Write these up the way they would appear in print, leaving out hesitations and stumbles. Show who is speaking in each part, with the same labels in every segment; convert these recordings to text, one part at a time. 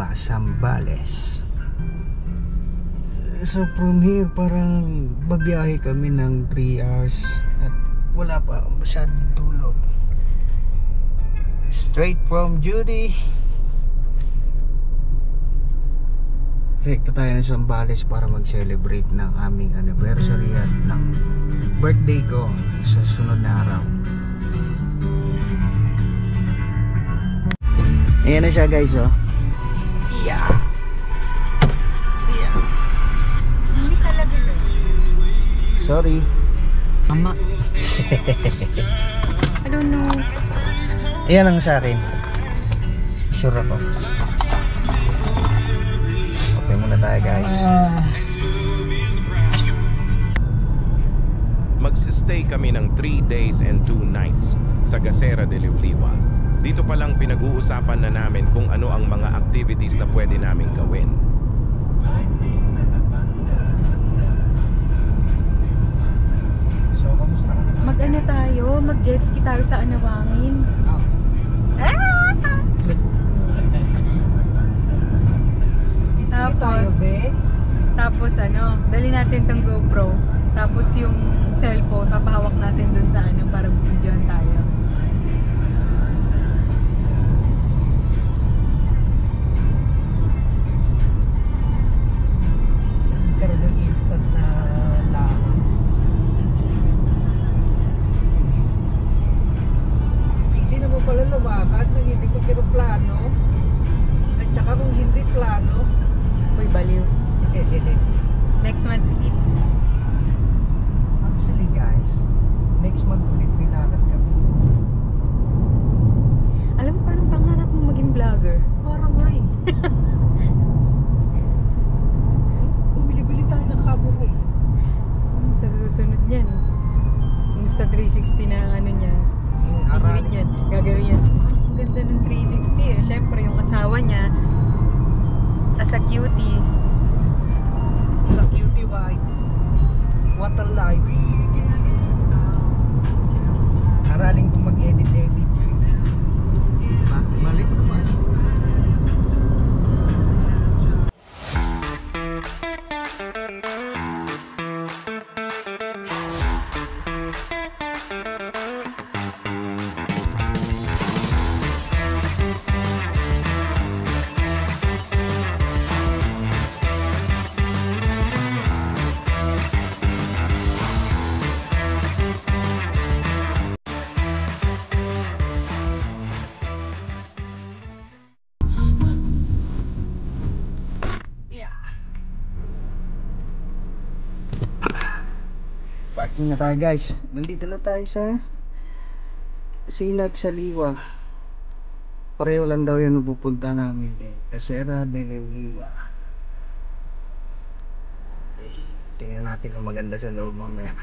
Speaker 1: Liwa, Zambales. So from here parang babiyahe kami ng 3 hours at wala pa masyadong tulog. Straight from duty. Direkta tayo ng Zambales para mag-celebrate ng aming anniversary at ng birthday ko sa sunod na araw. Ayan na siya guys, oh. Yeah. Yeah.
Speaker 2: Hindi talaga na.
Speaker 1: Sorry. Mama.
Speaker 2: I don't know.
Speaker 1: Ayan ang sa akin. Sure ako. Okay muna tayo guys.
Speaker 3: Magsistay kami ng 3 days and 2 nights sa Gasera de Liuliwa. Dito pa lang pinag-uusapan na namin kung ano ang mga activities na pwede naming gawin.
Speaker 1: So, kamusta ka naman?
Speaker 2: Mag-ano tayo? Mag-jet ski tayo sa Anawangin. Tapos ano, dali natin tong GoPro. Tapos yung cellphone, papahawak natin dun sa ano para mag-videoan tayo.
Speaker 1: Karoon ng instant na laman. Hindi naman pala lumakad nang hindi mag-aeroplano. At saka kung hindi plano,
Speaker 2: Uy, baliw. Next month ulit.
Speaker 1: actually guys, next month ulit nilakad kami.
Speaker 2: Alam mo, parang pangarap mo maging vlogger.
Speaker 1: Parang nga eh. Bumili-bili tayo ng kabuhay.
Speaker 2: Sa susunod niyan, Insta 360 na ano niya. Gagawin niyan. Gagawin yan. Ang ganda ng 360 eh. Siyempre, yung asawa niya, as a cutie.
Speaker 1: Sa cutie white. What a life. Araling kong mag-edit-edit. Mali ko naman. Parking na tayo guys. Nandito na tayo sa Sinag sa Liwa. Pareho lang daw yan pupunta namin eh. Gasera de Liwa. Tingnan natin kung maganda sa loob mamaya.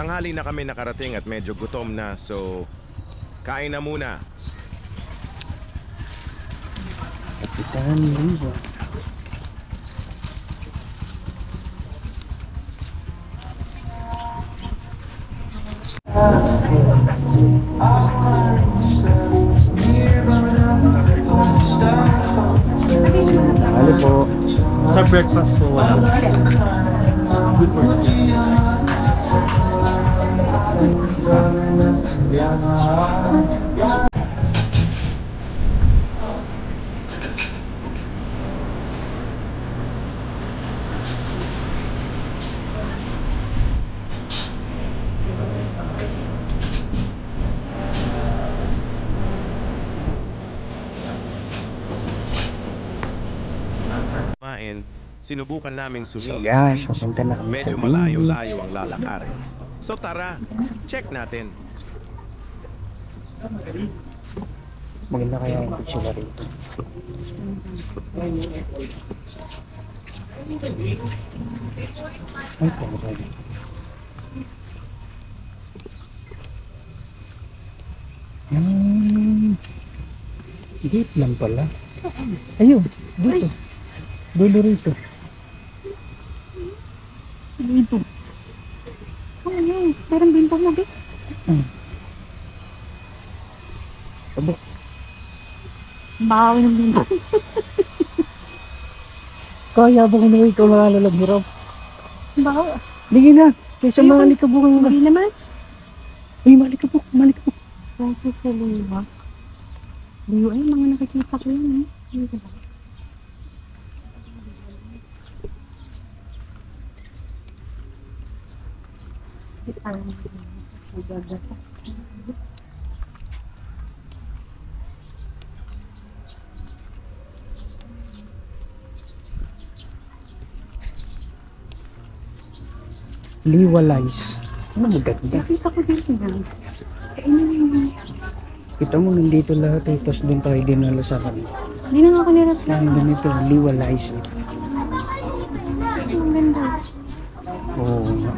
Speaker 3: Tanghali na kami nakarating at medyo gutom na, so kain na muna.
Speaker 1: Kapitan Liwa. Halo po.
Speaker 4: Sa breakfast po wala. Good for you.
Speaker 3: Sinubukan naming
Speaker 1: So
Speaker 3: sumilis.
Speaker 1: guys, papunta na kami sa
Speaker 3: Medyo malayo-layo ang lalakarin. So tara, check natin.
Speaker 1: Maganda kaya yung picture rito. Ay, talaga. Gate lang pala. Ayun, dito. Dulo rito.
Speaker 2: Dito. Oh, yun. Parang bimpo mo, Bik.
Speaker 1: Abo.
Speaker 2: Bawi ng bimpo.
Speaker 1: Kaya ba kung ikaw nakalalab mo raw?
Speaker 2: Bawi.
Speaker 1: Ligi na. Kaysa malikabok mo na.
Speaker 2: Hindi naman.
Speaker 1: Uy, malikabok. Malikabok.
Speaker 2: Dito sa liwa. Liwa ay mga nakikita ko yan, eh. Dito ba?
Speaker 1: Liwalize. Ano maganda?
Speaker 2: Nakita ko dito na. Kainin mo.
Speaker 1: Kita mo nandito lahat eh. Tapos doon tayo dinala sa kanila.
Speaker 2: Hindi na nga ako nirat ka.
Speaker 1: Ang ganito, liwalize it.
Speaker 2: Ang ganda.
Speaker 1: Oo nga.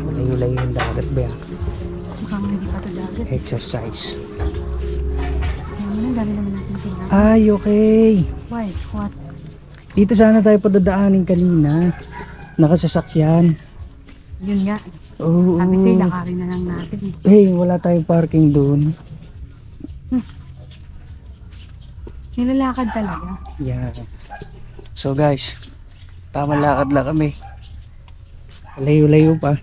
Speaker 1: Layo-layo yung dagat ba yan?
Speaker 2: Mukhang hindi pa ito dagat.
Speaker 1: Exercise.
Speaker 2: Ang dami naman natin kailangan.
Speaker 1: Ay, okay.
Speaker 2: Why? What?
Speaker 1: Dito sana tayo padadaanin kanina. Nakasasakyan.
Speaker 2: Yun nga.
Speaker 1: Oo.
Speaker 2: Sabi sa'yo, lakarin na lang natin.
Speaker 1: Hey, wala tayong parking doon.
Speaker 2: Nilalakad talaga.
Speaker 1: Yeah. So guys, tamang lakad lang kami. Layo-layo pa.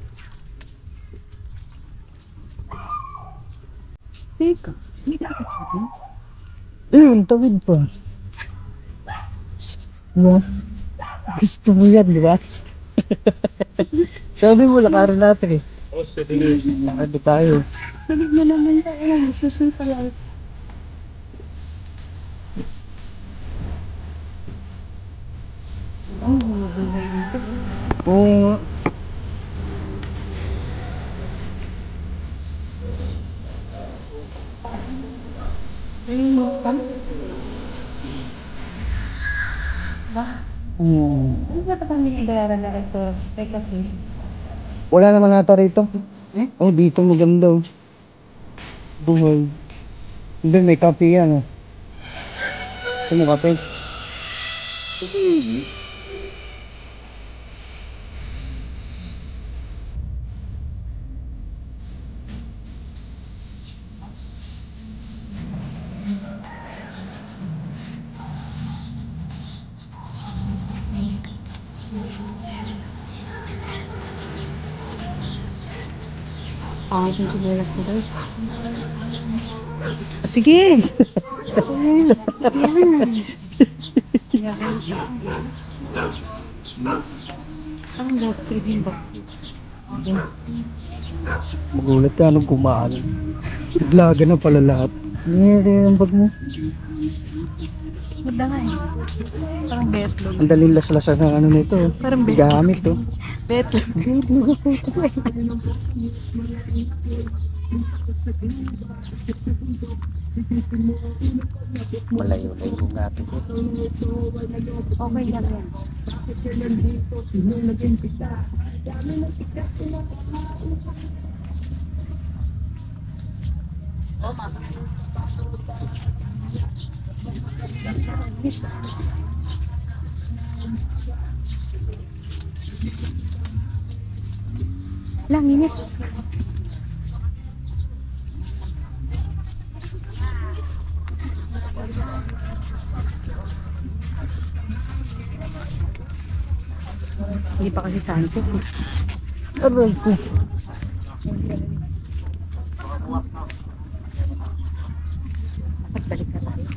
Speaker 2: Teka, may dagat sa atin?
Speaker 1: Ayun, tawid pa. Diba? Gusto mo yan, di ba? Sabi mo, lakarin natin eh. Lakad tayo.
Speaker 2: Sabi na naman tayo. Susun sa live.
Speaker 1: Oo nga.
Speaker 2: Ayun mo, Sam? Ba? Ano ba ito kami bayaran na ito? Teka,
Speaker 1: Wala naman nata rito. Oh, dito maganda. Buhay. Hindi, may kape yan. Oh. Ito mo kape.
Speaker 2: Pangit yung sinelas ko guys. Sige! Ang last din ba?
Speaker 1: Magulat ka nung kumaan. Naglaga na pala lahat. Hindi ang bag mo.
Speaker 2: Magda nga eh. Parang betlog.
Speaker 1: Ang daling laslasan ng ano nito.
Speaker 2: Parang betlog.
Speaker 1: Gamit to.
Speaker 2: Betlog. Betlog ako ito.
Speaker 1: Malayo-layo nga ito.
Speaker 2: Okay lang yan. Lang init. Hindi pa kasi sunset.
Speaker 1: Aray ko.
Speaker 2: At balik na tayo.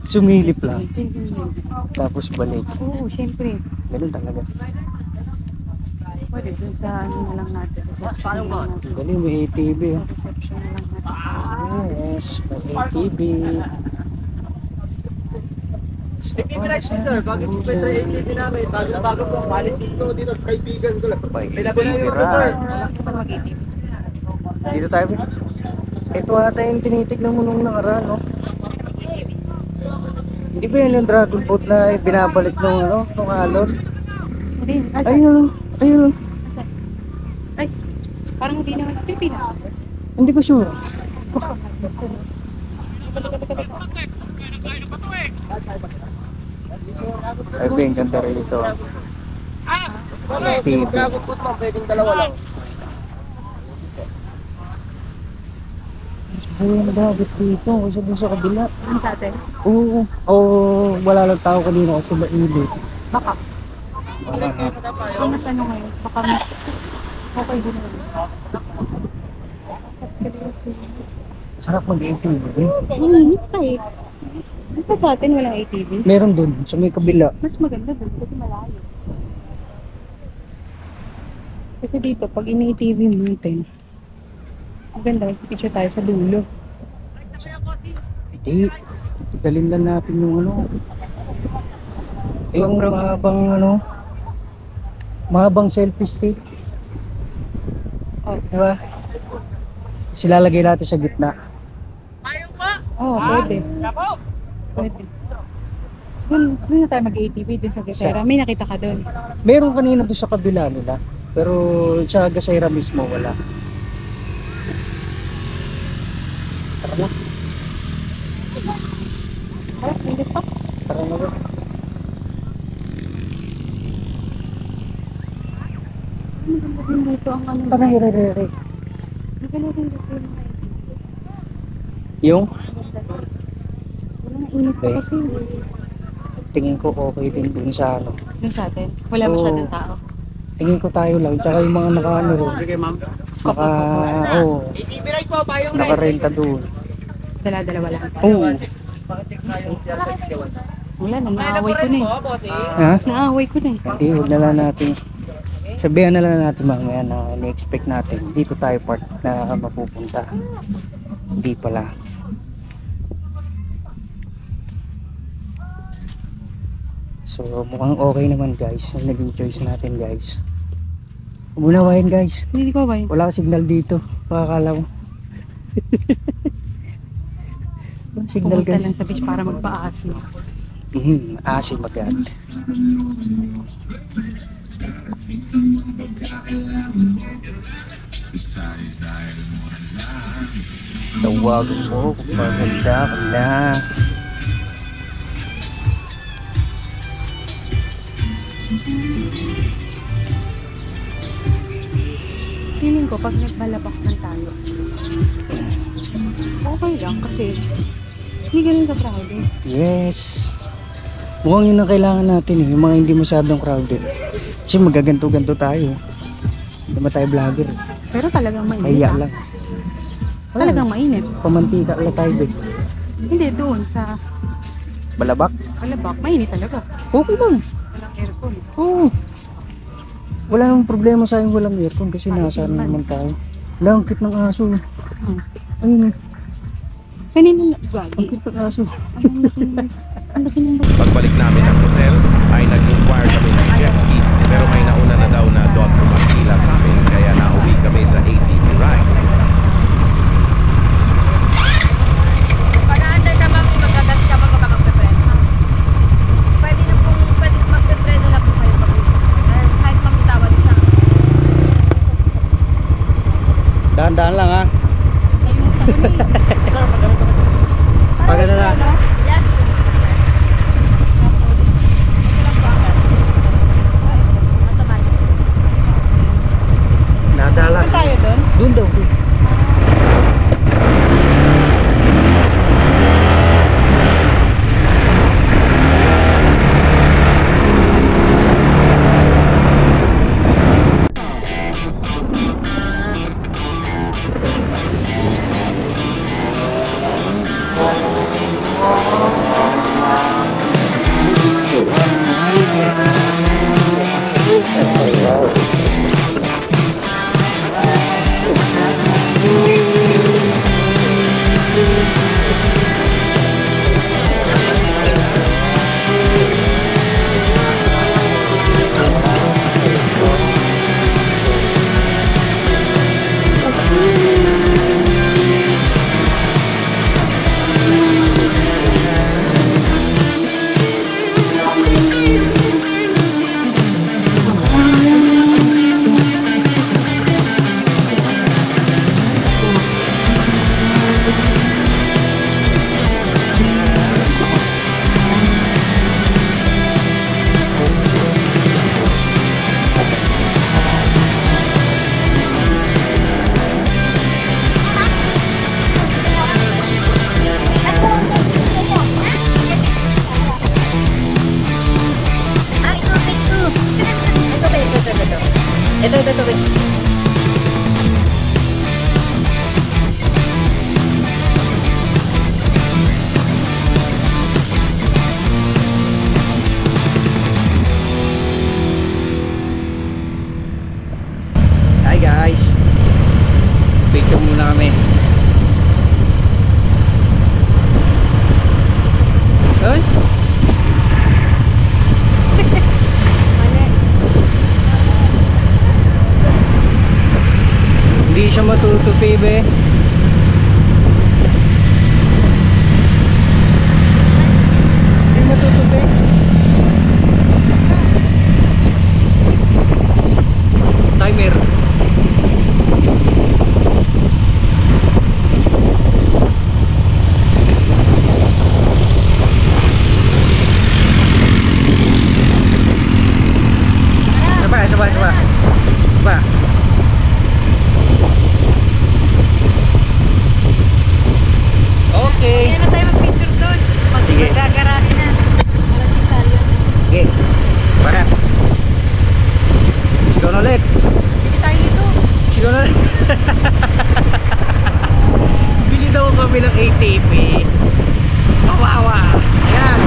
Speaker 1: Sumilip lang. Tapos balik.
Speaker 2: Oo, syempre.
Speaker 1: Ganun talaga.
Speaker 2: Pwede dun sa ano na lang natin. Reception na lang natin.
Speaker 1: Dali, may ATV.
Speaker 2: Sa
Speaker 1: Oh.
Speaker 2: reception na lang natin.
Speaker 1: Yes, may ATV.
Speaker 4: Sir, bago si Petra ATV namin, bago po, balik dito, kaibigan ko lang.
Speaker 2: Gusto pa mag-itip.
Speaker 1: Dito tayo. Ito ata yung tinitignan mo nung nakaraan, no? Hindi ba yan yung dragon boat na binabalik nung, ano, nung alon?
Speaker 2: din.
Speaker 1: Ayun, ayun.
Speaker 2: Ay, parang hindi naman Pilipinas.
Speaker 1: Hindi ko sure. Ay, Ben, ganda rin ito. TV.
Speaker 4: Pwedeng dalawa lang.
Speaker 1: Ayun, dagat dito. Kasi doon sa kabila.
Speaker 2: Ano sa atin?
Speaker 1: Oo. Oo, wala lang tao kanina kasi mainit.
Speaker 2: Baka.
Speaker 1: Wala na.
Speaker 2: So, mas ano ngayon? Baka mas okay din naman.
Speaker 1: Sarap mag-ATV.
Speaker 2: Ang init pa eh. Di ba sa atin walang ATV?
Speaker 1: Meron doon, sa may kabila.
Speaker 2: Mas maganda dun kasi malayo. Kasi dito, pag ini-ATV natin, maganda, picture tayo sa dulo.
Speaker 1: Hindi. Dalhin lang natin yung ano. Yung mahabang ano. Mahabang selfie stick.
Speaker 2: Oh.
Speaker 1: Diba? Silalagay natin sa gitna.
Speaker 2: Oo, pwede. Pwede. Doon na tayo mag-ATV dun sa Gasera. May nakita ka dun.
Speaker 1: Meron kanina doon sa kabila nila. Pero sa Gasera mismo wala. Tara na.
Speaker 2: Ay, hindi pa.
Speaker 1: Tara na ba?
Speaker 2: Maganda din dito ang ano.
Speaker 1: Tara, hire-hire.
Speaker 2: Maganda din dito yung mga
Speaker 1: Yung
Speaker 2: wala na init pa
Speaker 1: Okay.
Speaker 2: kasi.
Speaker 1: tingin ko okay din dun sa ano.
Speaker 2: Dun sa atin. Wala
Speaker 1: Oo.
Speaker 2: masyadong tao.
Speaker 1: Tingin ko tayo lang. Tsaka yung mga naka-ano rin.
Speaker 4: Sige, ma'am.
Speaker 1: ATV ride po, payong ride. Naka-renta doon.
Speaker 2: Dala-dalawa lang.
Speaker 1: Oo.
Speaker 2: Wala na, naaway ko na eh.
Speaker 1: Ha?
Speaker 2: Naaway ko na eh.
Speaker 1: Hindi, huwag na lang natin. Sabihan na lang natin mamaya na ni-expect natin. Dito tayo part na mapupunta. Hindi pala. So mukhang okay naman guys. Yung naging choice natin guys. Umunawain guys.
Speaker 2: Hindi ko ba yun?
Speaker 1: Wala ka signal dito. Pakakala mo. Signal
Speaker 2: Pumunta lang
Speaker 1: guys.
Speaker 2: sa beach para magpa-asin.
Speaker 1: Asim agad. Tawagan mo kung maganda ka na.
Speaker 2: Feeling ko pag nagbalabak man tayo, okay lang kasi hindi ganun ka crowded.
Speaker 1: Yes. Mukhang yun ang kailangan natin eh. Yung mga hindi masyadong crowded. Kasi magaganto-ganto tayo. Hindi ba tayo vlogger?
Speaker 2: Pero talagang mainit.
Speaker 1: Kaya
Speaker 2: ah.
Speaker 1: lang.
Speaker 2: Talagang mainit.
Speaker 1: Pamantika lang tayo eh.
Speaker 2: Hindi doon sa
Speaker 1: Balabak?
Speaker 2: balabak, mainit talaga.
Speaker 1: Okay lang.
Speaker 2: Walang aircon.
Speaker 1: Oo. Wala nang problema sa akin walang aircon kasi nasa ano naman tayo. Wala ang cute ng aso.
Speaker 2: Hmm.
Speaker 1: Ayun.
Speaker 2: Kanina na,
Speaker 1: Ang
Speaker 2: gagi.
Speaker 1: cute ng aso.
Speaker 2: Ang laki ng
Speaker 3: Pagbalik namin ng hotel, ay nag-inquire kami ng jet ski pero may nauna na daw na dot pumakila sa amin kaya nauwi kami sa ATV ride.
Speaker 5: Pag-aantay ka ma'am, magagas ka ma'am, baka magpe-preno. Pwede na pong, pwede magpe-preno na po kayo kahit magtawad sa
Speaker 1: Dahan-dahan lang ha. Pagano na.
Speaker 5: Yes. Ito lang po ang gas. Automatic.
Speaker 1: Nadala.
Speaker 2: Saan tayo doon?
Speaker 1: Doon daw.
Speaker 5: Ito, wait.
Speaker 4: Hi guys, picture muna kami. Ay? Hindi siya matutupi be. Hindi matutupi. Timer. Coba. Oke.
Speaker 2: Kaya na tayo mag-picture doon. Pag
Speaker 4: Sige.
Speaker 2: magagarahe na. Walang isali.
Speaker 4: Oke. Barat. Sigaw na ulit.
Speaker 2: Hindi tayo dito.
Speaker 4: Sigaw na ulit. Bili daw kami ng ATP. Kawawa. Ayan.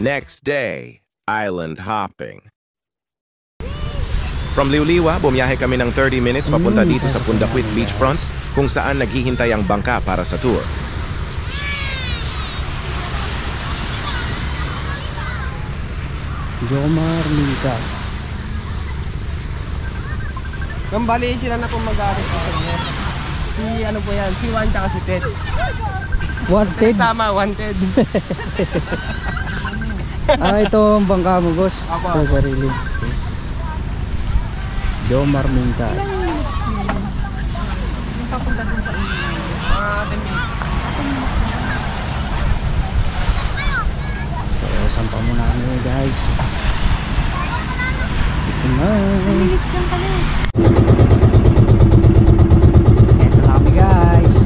Speaker 3: Next day, island hopping. From Liuliwa, bumiyahe kami ng 30 minutes papunta dito sa Pundaquit Beachfront kung saan naghihintay ang bangka para sa tour.
Speaker 1: Jomar Minka.
Speaker 4: Bali sila na pong mag-aaral sa inyo. Si ano po yan, si Juan tsaka si Ted.
Speaker 1: Wanted.
Speaker 4: Sama, wanted.
Speaker 1: Ito ang bangka mo, boss.
Speaker 4: Apo.
Speaker 1: Sa sarili. Jomar Minka.
Speaker 2: Papunta dun sa inyo.
Speaker 4: 10 minutes.
Speaker 1: So, sampa muna kami, guys. Ito na.
Speaker 2: Minutes lang pala.
Speaker 1: Ito na kami, guys.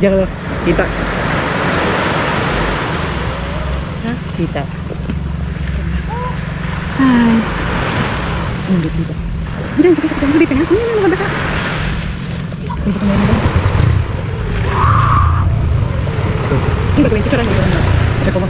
Speaker 1: Diyan ka. Kita. Ha? Kita.
Speaker 2: Hi.
Speaker 1: Hindi kita.
Speaker 2: Diyan, kita sa hindi ka na. Ano yung mabasa? Hindi ka na yun. Hindi ka na picture lang.
Speaker 1: Check ko ba?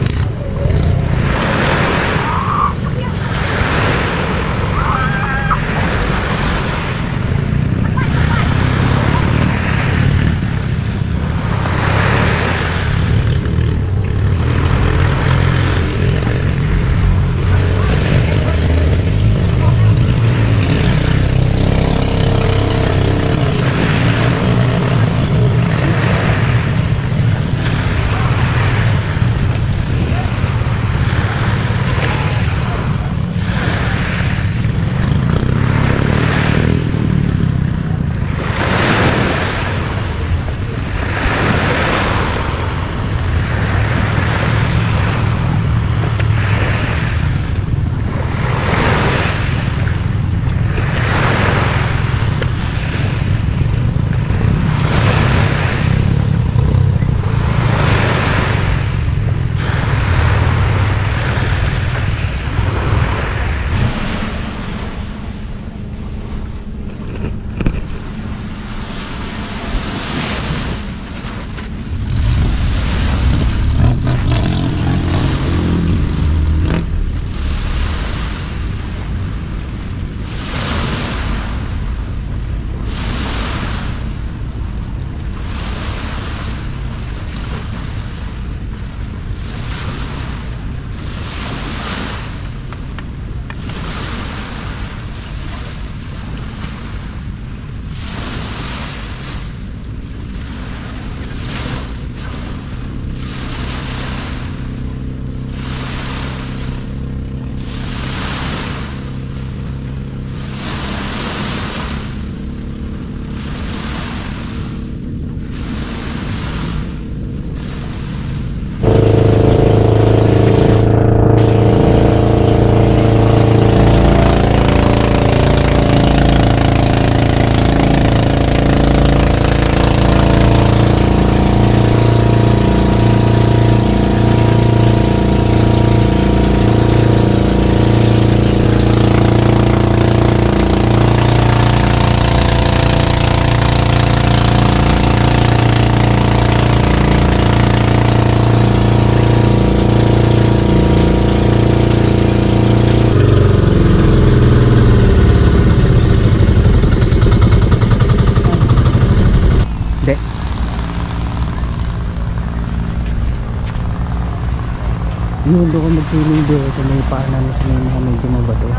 Speaker 1: Hindi ko mag-swimming doon sa may paanan sa may mga medyo mabato.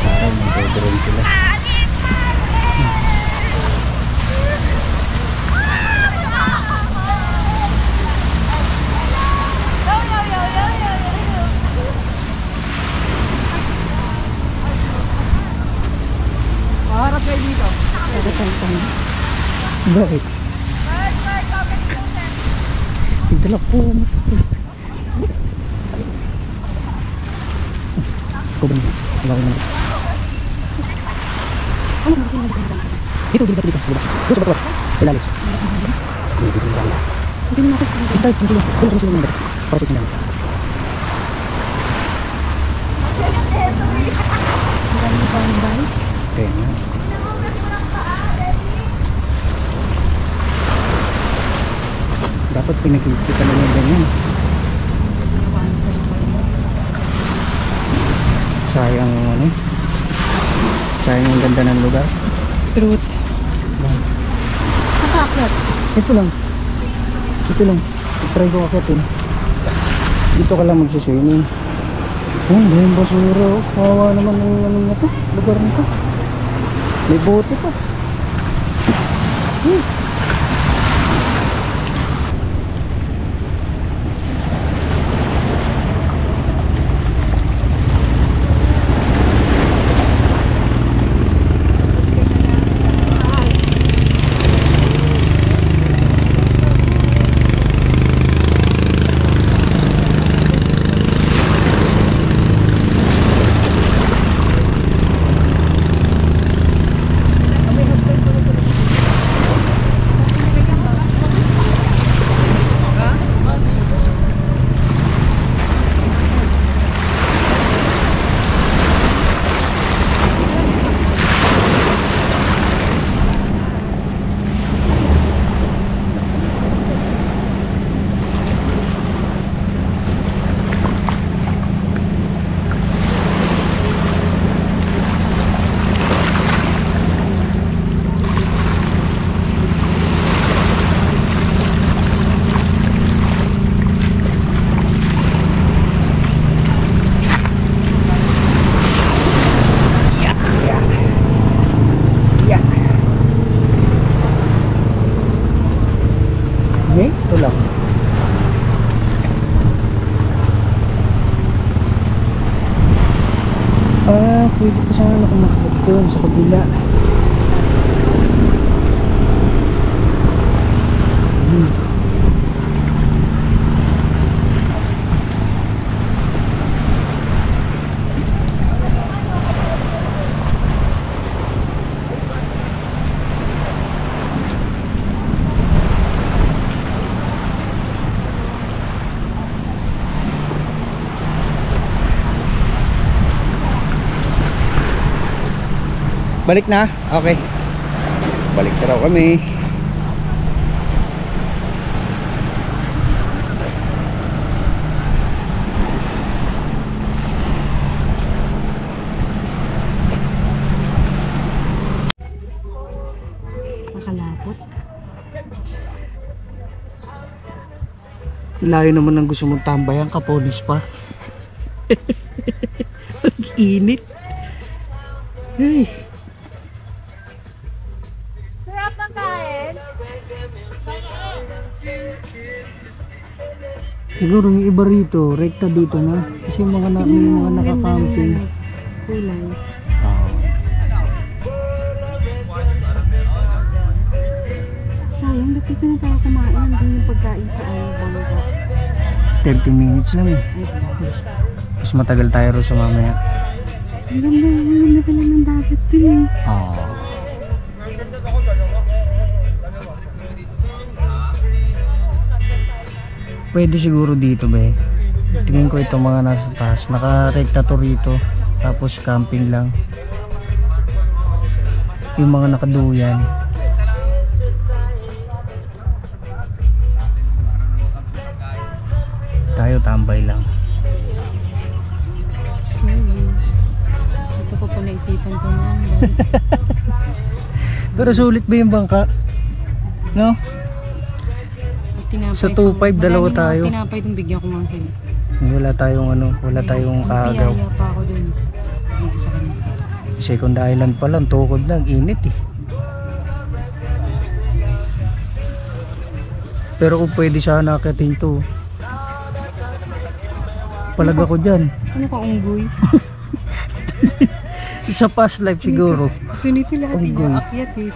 Speaker 1: Parang magdodron sila.
Speaker 2: Maharap kayo dito.
Speaker 1: Bakit? Tigala po. Kubang. Wala ko naman. Dito, dito, dito. Dito, dito. Ilalim. Sino natin? Sino natin? Para sa sino. Okay. Dapat pinagkikita na yung ganyan. Sayang ano? Sayang ang ganda ng lugar.
Speaker 2: Truth. Nakaklat.
Speaker 1: Ito lang. Ito lang. Try ko akitin. Dito ka lang magsiswimming. Oh, may basura. Kawawa naman ng ano na to. Lugar na to. May bote pa. Ito lang. Pwede pa sana kumakit doon sa kabila. Balik na? Okay. Balik na raw kami.
Speaker 2: Nakalapot.
Speaker 1: Layo naman ang gusto mong tambayan, kapolis pa. Ang init. Hey.
Speaker 5: Sarap ng kain.
Speaker 1: Siguro yung iba rito, rekta dito na. Kasi yung mga nakakamping.
Speaker 2: Kulay. Sayang, ba't ito na tayo kumain? Nandun yung pagkain sa bangka.
Speaker 1: 30 minutes lang eh. Mas matagal tayo rin sa mamaya.
Speaker 2: Ang ganda pala ng dagat dun eh.
Speaker 1: Pwede siguro dito ba eh. Tingin ko ito mga nasa taas. Naka-rekta to rito. Tapos camping lang. Yung mga nakaduyan. Tayo tambay lang.
Speaker 2: Ito ko po naisipan ko na.
Speaker 1: Pero sulit ba yung bangka? No?
Speaker 2: Tinapay
Speaker 1: Sa
Speaker 2: ko.
Speaker 1: 2.5 dalawa
Speaker 2: Maraming
Speaker 1: tayo.
Speaker 2: mga tinapay itong bigyan ko mga sila.
Speaker 1: Wala tayong ano, wala tayong kaagaw.
Speaker 2: Piyaya pa ako dun. Dito sa kanila.
Speaker 1: Second island pa lang, tukod na, ang init eh. Pero kung pwede sana akitin to, palag ako dyan.
Speaker 2: Ano ka unggoy?
Speaker 1: Sa past life siguro.
Speaker 2: Gusto nito lahat
Speaker 1: Unggoy.
Speaker 2: inaakyat eh.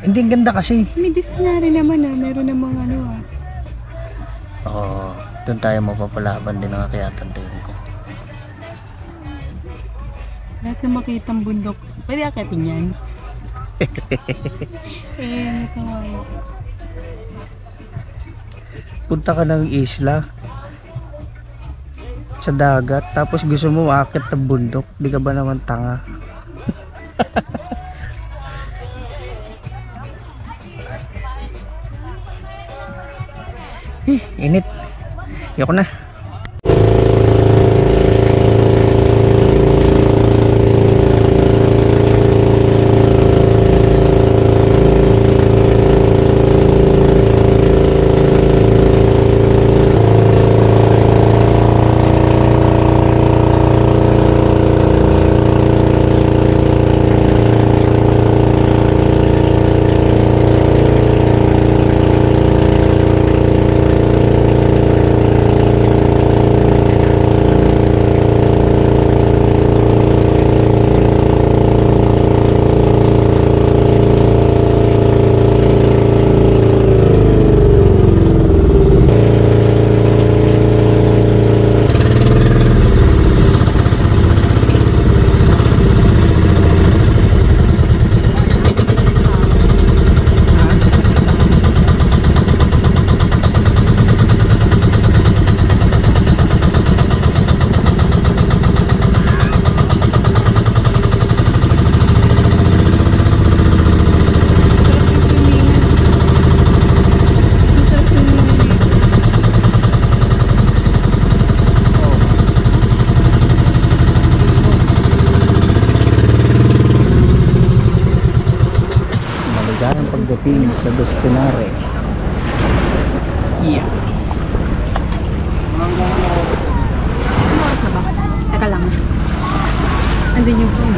Speaker 1: Hindi, ang ganda kasi.
Speaker 2: May distinary naman ah. Meron namang ano ah.
Speaker 1: Oo, doon tayo mapapalaban din ang akyatan tingin ko.
Speaker 2: Lahat na makitang bundok. Pwede akyatin yan. Ano ito nga yun.
Speaker 1: Punta ka ng isla sa dagat, tapos gusto mo aakyat ng bundok, di ka ba naman tanga? Init. Ayoko na. Maligayang pagdating sa destinare. Yeah.
Speaker 2: Ano oras na ba? Teka lang. Andun yung phone.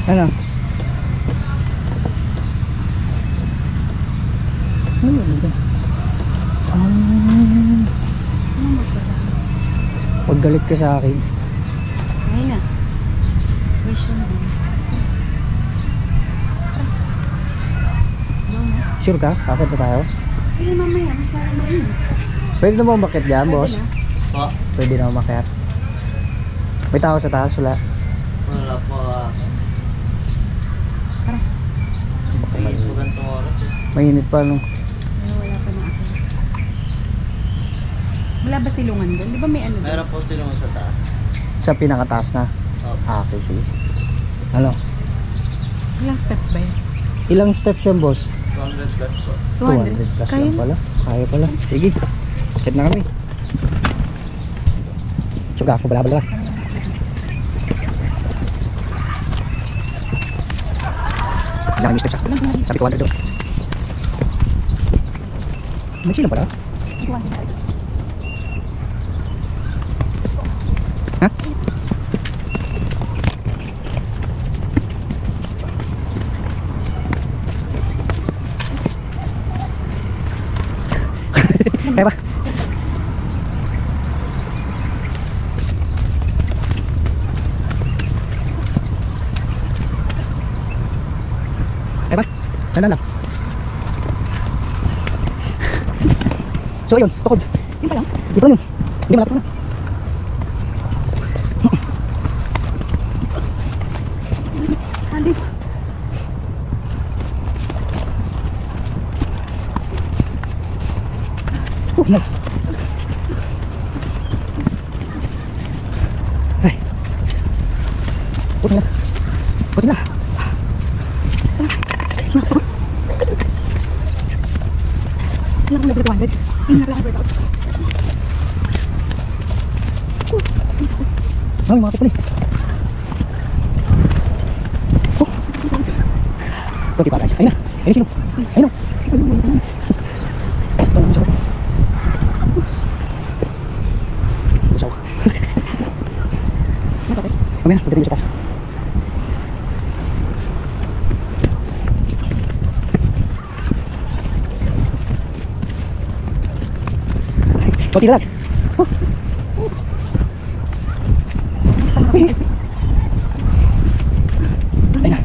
Speaker 1: Ano? Ano yun? Pag galit ka sa akin.
Speaker 2: Ayun na. Mission din.
Speaker 1: Sure ka? Kakit na tayo?
Speaker 2: Sige mamaya. Masaya mo yun.
Speaker 1: Pwede na ba umakyat dyan, boss?
Speaker 4: Po.
Speaker 1: Pwede na umakyat. May tao sa taas, wala.
Speaker 4: Wala po. May ganitong oras eh.
Speaker 1: Mainit pa, no?
Speaker 2: Wala pa na ako. Wala ba silungan doon? Di ba may ano doon?
Speaker 4: Meron po sila sa taas.
Speaker 1: Sa pinakataas na.
Speaker 4: Opo.
Speaker 1: Okay, sige. Ano?
Speaker 2: Ilang steps ba yan?
Speaker 1: Ilang steps yan, boss?
Speaker 4: 200 plus po.
Speaker 1: 200 plus
Speaker 2: Kaya
Speaker 1: lang pala. Kaya pala. Sige. Akit na kami. Suga, bala-bala. Ilang kami steps, sabi ko 100 doon. May sila pala? Ha? Kaya ba? Kaya ba? Sana lang. So ayun, tukod. Yun pa lang. Dito yun. Hindi malapit na.
Speaker 2: Andi.
Speaker 1: Oh, no. Ay. Putin na. Putin na. Sakit.
Speaker 2: lang kung level 200. Ingat lang ang workout.
Speaker 1: Ay, mga pituloy. Oh. Kunti pa guys. Ayun na. Ayun sino? Ayun o. Ayun o. Usaw. Mamaya na, pagdating sa taas. Kunti lang. Oh. Ayun na.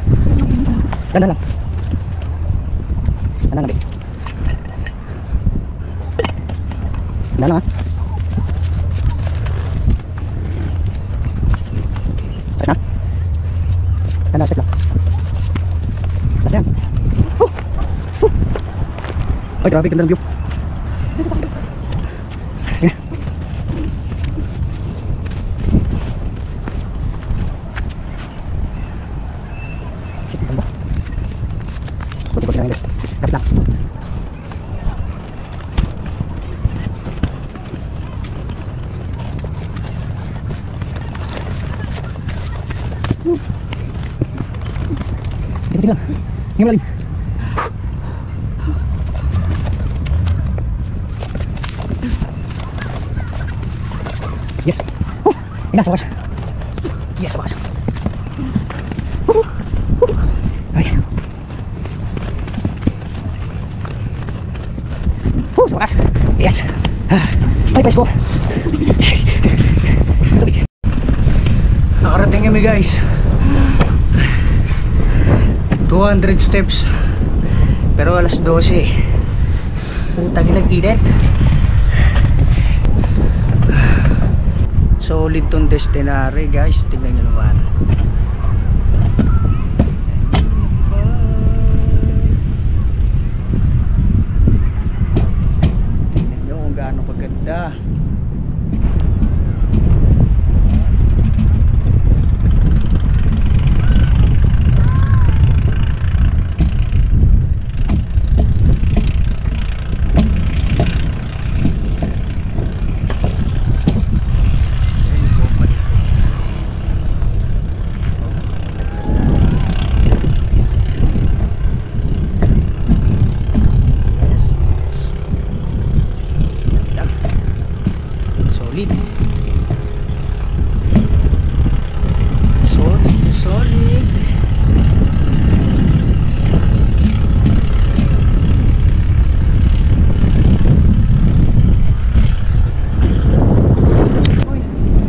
Speaker 1: Dahan lang. Dahan lang, babe. Dahan lang, ha? Sakit na? Dahan lang, step lang. Last na yan. Ay, grabe, ganda ng view. Yan. Shit, ganda. Kunti-kunti lang yun. Kapit lang. Kunti lang. Hinga malalim. Yes. Ina, sa wakas. Yes, sa wakas. Ay. Sa wakas. Yes. Ay, pais ko. Tubig. Nakarating kami guys. 200 steps. Pero alas 12. Putang ina, init. Solid tong destinary guys, tingnan nyo naman. Tingnan nyo kung gaano kaganda. Solid.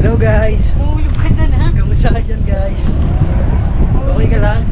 Speaker 1: Hello guys.
Speaker 2: Mahulog ka dyan, ha?
Speaker 1: Kamusta ka dyan guys? Okay ka lang?